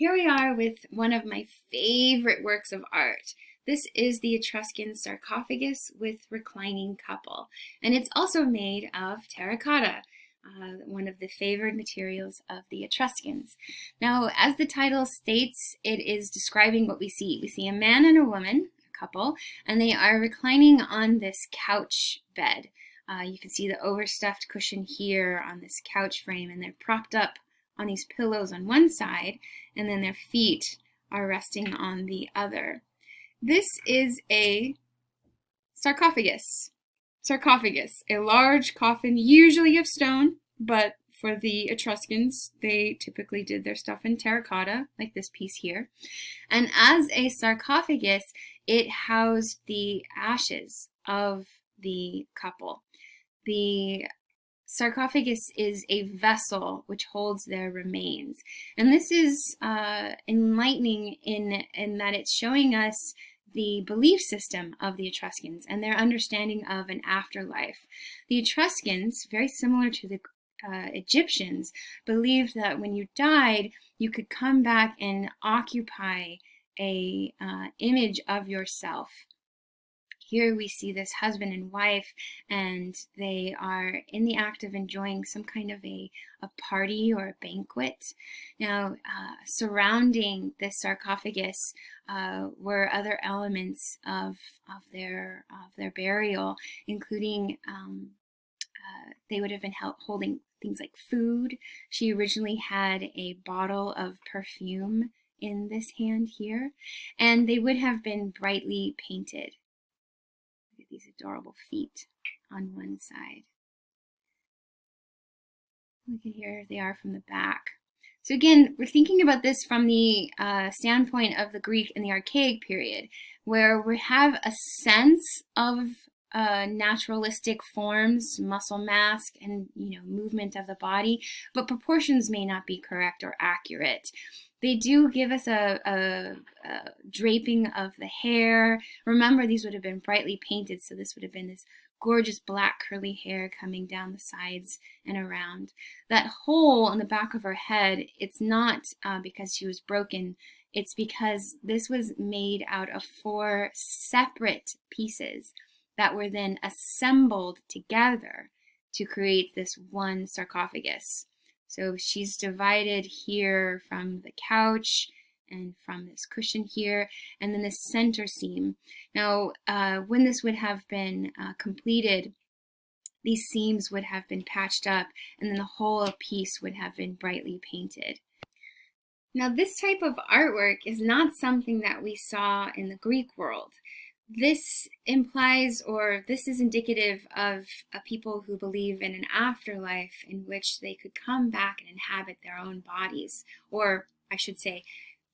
Here we are with one of my favorite works of art. This is the Etruscan sarcophagus with reclining couple, and it's also made of terracotta, one of the favored materials of the Etruscans. Now, as the title states, it is describing what we see. We see a man and a woman, a couple, and they are reclining on this couch bed. You can see the overstuffed cushion here on this couch frame, and they're propped up on these pillows on one side, and then their feet are resting on the other. This is a sarcophagus. Sarcophagus, a large coffin, usually of stone, but for the Etruscans, they typically did their stuff in terracotta, like this piece here. And as a sarcophagus, it housed the ashes of the couple. The sarcophagus is a vessel which holds their remains. And this is enlightening in that it's showing us the belief system of the Etruscans and their understanding of an afterlife. The Etruscans, very similar to the Egyptians, believed that when you died, you could come back and occupy a image of yourself. Here we see this husband and wife, and they are in the act of enjoying some kind of a party or a banquet. Now, surrounding this sarcophagus were other elements of their burial, including they would have been holding things like food. She originally had a bottle of perfume in this hand here, and they would have been brightly painted. These adorable feet on one side. Look at here, they are from the back. So again, we're thinking about this from the standpoint of the Greek and the Archaic period, where we have a sense of naturalistic forms, muscle mass, and movement of the body, but proportions may not be correct or accurate. They do give us a draping of the hair. Remember, these would have been brightly painted, so this would have been this gorgeous black curly hair coming down the sides and around. That hole on the back of her head, it's not because she was broken. It's because this was made out of 4 separate pieces that were then assembled together to create this one sarcophagus. So she's divided here from the couch and from this cushion here, and then the center seam. Now, when this would have been completed, these seams would have been patched up, and then the whole piece would have been brightly painted. Now, this type of artwork is not something that we saw in the Greek world. This implies, or this is indicative of a people who believe in an afterlife in which they could come back and inhabit their own bodies, or I should say,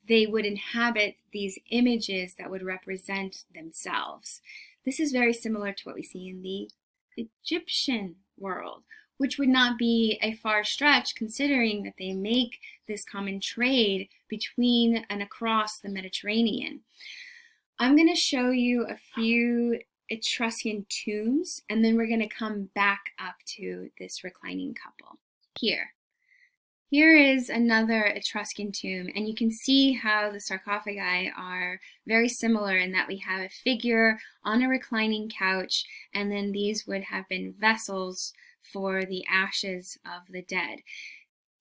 they would inhabit these images that would represent themselves. This is very similar to what we see in the Egyptian world, which would not be a far stretch considering that they make this common trade between and across the Mediterranean. I'm going to show you a few Etruscan tombs, and then we're going to come back up to this reclining couple. Here is another Etruscan tomb, and you can see how the sarcophagi are very similar in that we have a figure on a reclining couch, and then these would have been vessels for the ashes of the dead.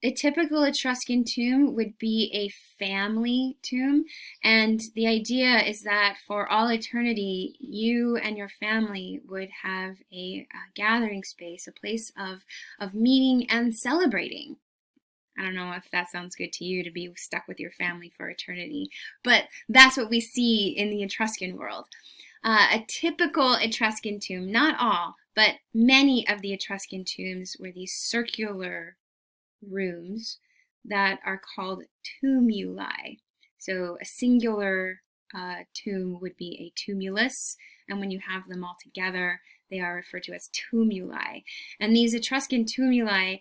A typical Etruscan tomb would be a family tomb, and the idea is that for all eternity, you and your family would have a gathering space, a place of meeting and celebrating. I don't know if that sounds good to you, to be stuck with your family for eternity, but that's what we see in the Etruscan world. A typical Etruscan tomb, not all, but many of the Etruscan tombs were these circular rooms that are called tumuli. So a singular tomb would be a tumulus, and when you have them all together, they are referred to as tumuli. And these Etruscan tumuli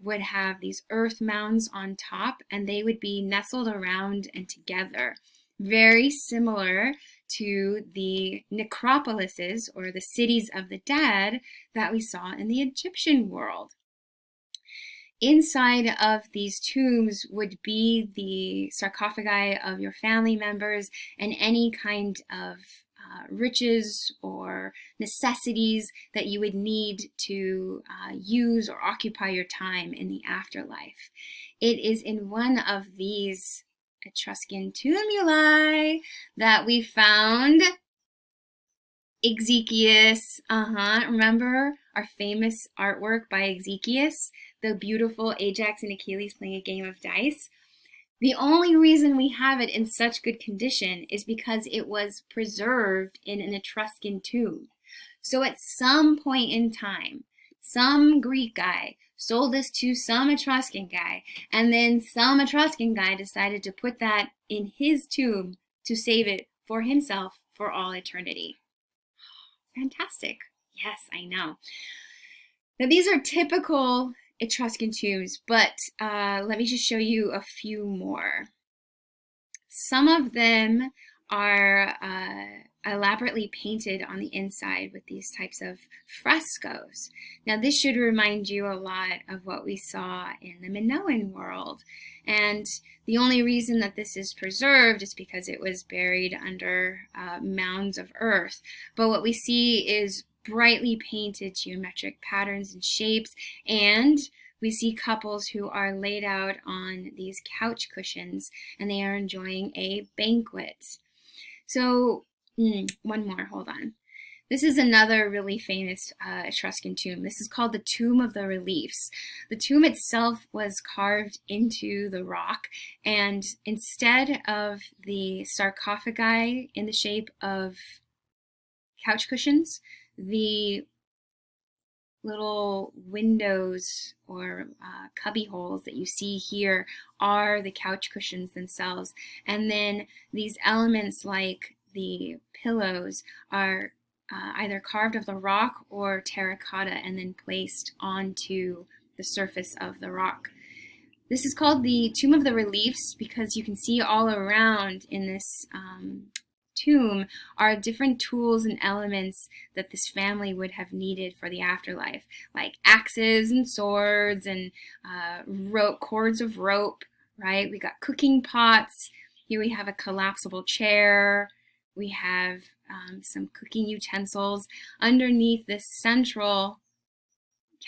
would have these earth mounds on top, and they would be nestled around and together. Very similar to the necropolises, or the cities of the dead, that we saw in the Egyptian world. Inside of these tombs would be the sarcophagi of your family members and any kind of riches or necessities that you would need to use or occupy your time in the afterlife. It is in one of these Etruscan tumuli that we found Exekius. Remember our famous artwork by Exekius, the beautiful Ajax and Achilles playing a game of dice? The only reason we have it in such good condition is because it was preserved in an Etruscan tomb. So at some point in time, some Greek guy sold this to some Etruscan guy, and then some Etruscan guy decided to put that in his tomb to save it for himself for all eternity. Fantastic. Yes, I know. Now these are typical Etruscan tombs, but let me just show you a few more. Some of them are elaborately painted on the inside with these types of frescoes. Now this should remind you a lot of what we saw in the Minoan world. And the only reason that this is preserved is because it was buried under mounds of earth. But what we see is brightly painted geometric patterns and shapes, and we see couples who are laid out on these couch cushions and they are enjoying a banquet. So, one more, hold on. This is another really famous Etruscan tomb. This is called the Tomb of the Reliefs. The tomb itself was carved into the rock, and instead of the sarcophagi in the shape of couch cushions, the little windows or cubby holes that you see here are the couch cushions themselves. And then these elements like the pillows are either carved of the rock or terracotta and then placed onto the surface of the rock. This is called the Tomb of the Reliefs because you can see all around in this tomb are different tools and elements that this family would have needed for the afterlife, like axes and swords and cords of rope, right? We got cooking pots. Here we have a collapsible chair. We have some cooking utensils. Underneath this central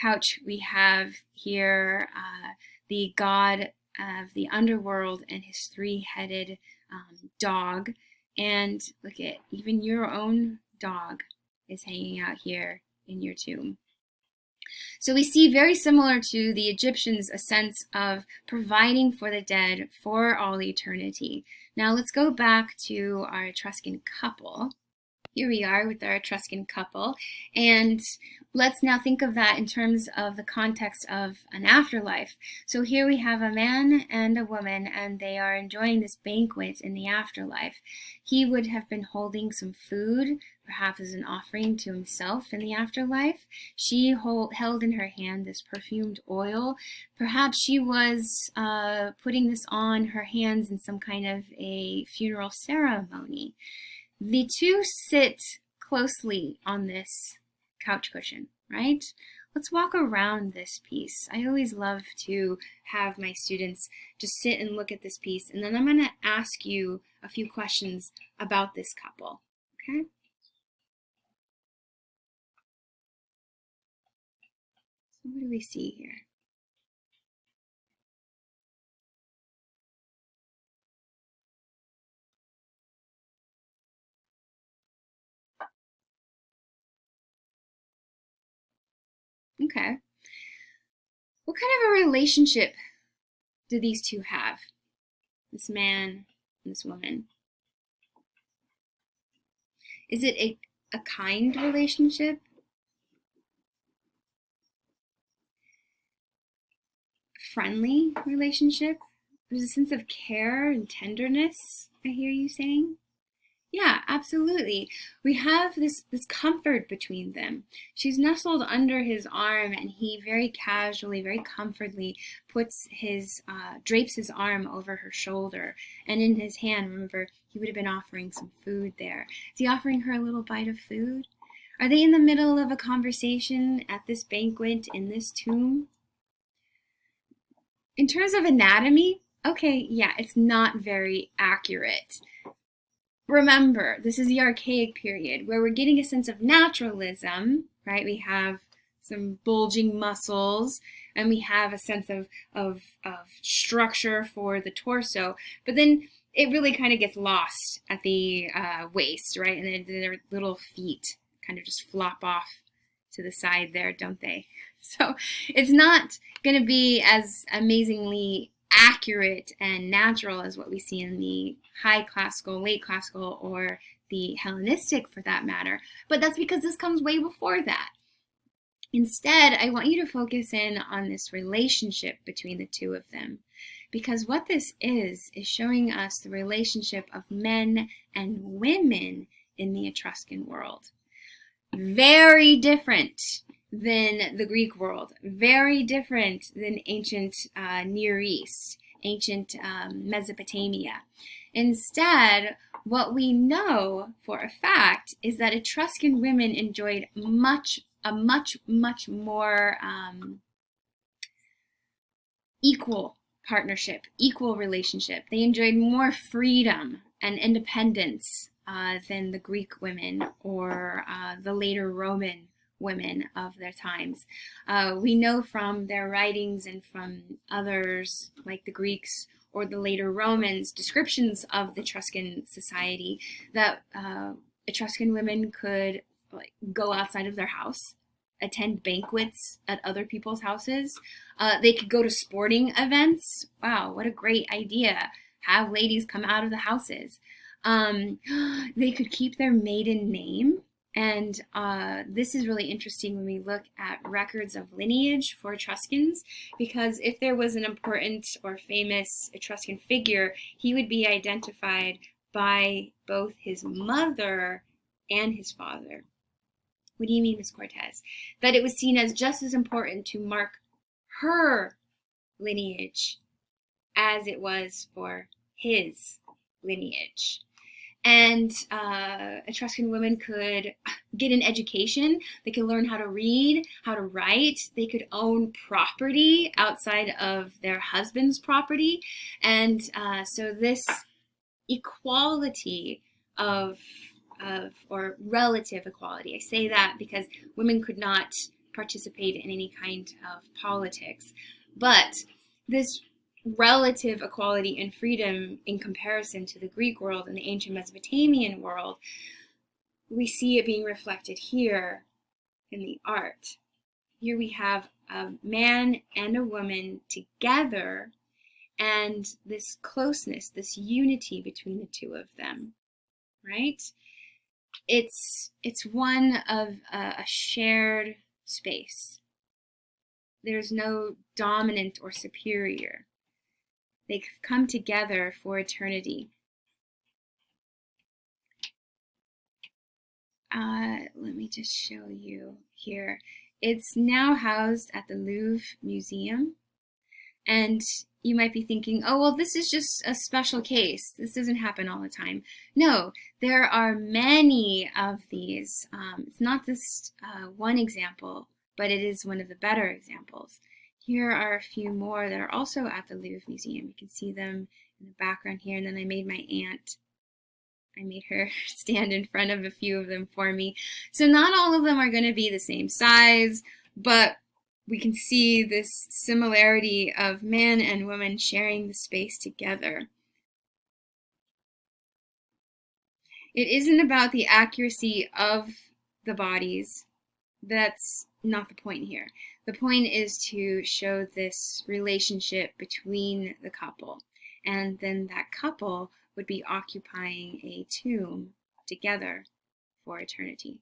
couch, we have here the god of the underworld and his three-headed dog. And look at, even your own dog is hanging out here in your tomb. So we see, very similar to the Egyptians, a sense of providing for the dead for all eternity. Now let's go back to our Etruscan couple. Here we are with our Etruscan couple, and let's now think of that in terms of the context of an afterlife. So here we have a man and a woman, and they are enjoying this banquet in the afterlife. He would have been holding some food, perhaps as an offering to himself in the afterlife. She held in her hand this perfumed oil. Perhaps she was putting this on her hands in some kind of a funeral ceremony. The two sit closely on this couch cushion, right? Let's walk around this piece. I always love to have my students just sit and look at this piece, and then I'm going to ask you a few questions about this couple, okay? So what do we see here? Okay. What kind of a relationship do these two have? This man and this woman. Is it a kind relationship? Friendly relationship? There's a sense of care and tenderness, I hear you saying. Yeah, absolutely. We have this comfort between them. She's nestled under his arm, and he very casually, very comfortably drapes his arm over her shoulder. And in his hand, remember, he would have been offering some food there. Is he offering her a little bite of food? Are they in the middle of a conversation at this banquet in this tomb? In terms of anatomy, okay, yeah, it's not very accurate. Remember, this is the archaic period where we're getting a sense of naturalism, right? We have some bulging muscles and we have a sense of structure for the torso, but then it really kind of gets lost at the waist, right? And then their little feet kind of just flop off to the side there, don't they? So it's not going to be as amazingly accurate and natural as what we see in the high classical, late classical, or the Hellenistic for that matter. But that's because this comes way before that. Instead, I want you to focus in on this relationship between the two of them. Because what this is showing us the relationship of men and women in the Etruscan world. Very different than the Greek world, very different than ancient Near East, ancient Mesopotamia. Instead, what we know for a fact is that Etruscan women enjoyed a much more equal partnership, equal relationship. They enjoyed more freedom and independence than the Greek women or the later Roman women of their times. We know from their writings and from others like the Greeks or the later Romans descriptions of the Etruscan society that Etruscan women could go outside of their house, attend banquets at other people's houses. They could go to sporting events. Wow, what a great idea. Have ladies come out of the houses. They could keep their maiden name. And this is really interesting when we look at records of lineage for Etruscans, because if there was an important or famous Etruscan figure, he would be identified by both his mother and his father. What do you mean, Ms. Cortez? That it was seen as just as important to mark her lineage as it was for his lineage. And Etruscan women could get an education. They could learn how to read, how to write. They could own property outside of their husband's property. And so this equality or relative equality, I say that because women could not participate in any kind of politics, but this relative equality and freedom in comparison to the Greek world and the ancient Mesopotamian world, we see it being reflected here in the art. Here we have a man and a woman together and this closeness, this unity between the two of them, right? It's one of a shared space. There's no dominant or superior. They come together for eternity. Let me just show you here. It's now housed at the Louvre Museum. And you might be thinking, oh, well, this is just a special case. This doesn't happen all the time. No, there are many of these. It's not just one example, but it is one of the better examples. Here are a few more that are also at the Louvre Museum. You can see them in the background here. And then I made my aunt, I made her stand in front of a few of them for me. So not all of them are going to be the same size, but we can see this similarity of man and woman sharing the space together. It isn't about the accuracy of the bodies. That's not the point here. The point is to show this relationship between the couple. And then that couple would be occupying a tomb together for eternity.